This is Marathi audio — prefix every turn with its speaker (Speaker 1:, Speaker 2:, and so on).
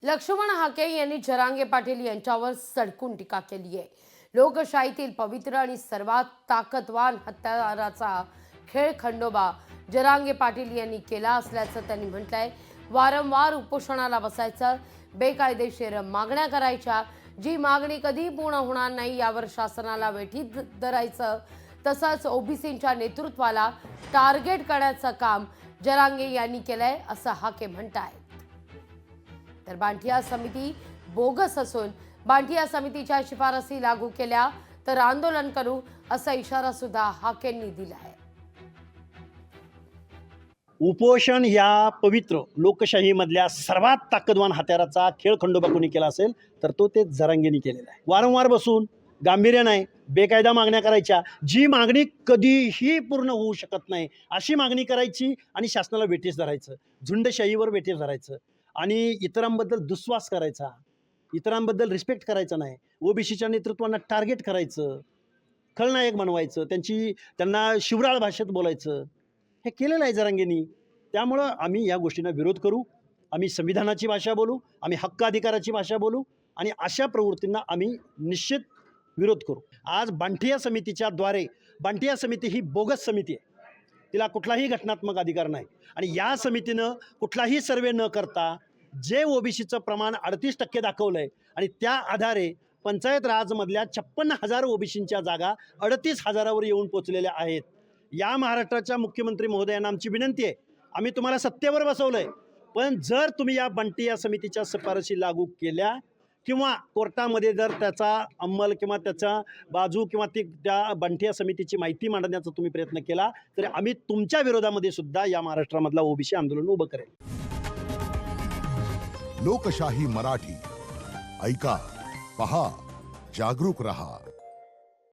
Speaker 1: लक्ष्मण हाके यांनी जरांगे पाटील यांच्यावर सडकून टीका केली आहे। लोकशाहीतील पवित्र आणि सर्वात ताकदवान हत्याराचा खेळ खंडोबा जरांगे पाटील यांनी केला असल्याचं त्यांनी म्हटलंय। वारंवार उपोषणाला बसायचं, बेकायदेशीर मागण्या करायच्या, जी मागणी कधी पूर्ण होणार नाही यावर शासनाला वेठीत धरायचं, तसंच ओबीसींच्या नेतृत्वाला टार्गेट करण्याचं काम जरांगे यांनी केलंय असं हाके म्हणतायत। तर बांटिया समिती बोगस असून बांटिया समितीच्या शिफारसी लागू केल्या तर आंदोलन करू असा इशारा सुद्धा हाकेंनी दिला आहे।
Speaker 2: उपोषण या पवित्र लोकशाहीमधल्या सर्वात ताकदवान हत्याराचा खेळ खंडोबा कोणी केला असेल तर तो ते जरांगेंनी केलेला आहे। वारंवार बसून गांभीर्य नाही, बेकायदा मागण्या करायच्या, जी मागणी कधीही पूर्ण होऊ शकत नाही अशी मागणी करायची आणि शासनाला वेठीस धरायचं, झुंडशाहीवर वेठीस धरायचं आणि इतरांबद्दल दुस्वास करायचा, इतरांबद्दल रिस्पेक्ट करायचा नाही, ओबीसीच्या नेतृत्वांना टार्गेट करायचं, खलनायक बनवायचं, त्यांना शिवराळ भाषेत बोलायचं, हे केलेलं आहे जरांगेंनी। त्यामुळं आम्ही या गोष्टींना विरोध करू, आम्ही संविधानाची भाषा बोलू, आम्ही हक्क अधिकाराची भाषा बोलू आणि अशा प्रवृत्तींना आम्ही निश्चित विरोध करू। आज बांटिया समितीच्या द्वारे, बांटिया समिती ही बोगस समिती आहे, तिला कुठलाही घटनात्मक अधिकार नाही आणि या समितीनं कुठलाही सर्वे न करता जे ओबीसीचं प्रमाण 38% दाखवलं आहे आणि त्या आधारे पंचायत राजमधल्या 56,000 ओबीसींच्या जागा 38,000वर येऊन पोचलेल्या आहेत। या महाराष्ट्राच्या मुख्यमंत्री महोदयांना आमची विनंती आहे, आम्ही तुम्हाला सत्तेवर बसवलं आहे, पण जर तुम्ही या बांटिया समितीच्या शिफारसी लागू केल्या किंवा कोर्टामध्ये जर त्याचा अंमल किंवा त्याचा बाजू किंवा त्या बांटिया समितीची माहिती मांडण्याचा तुम्ही प्रयत्न केला तर आम्ही तुमच्या विरोधामध्ये सुद्धा या महाराष्ट्रामधला ओबीसी आंदोलन उभं करेल।
Speaker 3: लोकशाही मराठी ऐका, पहा, जागरूक रहा।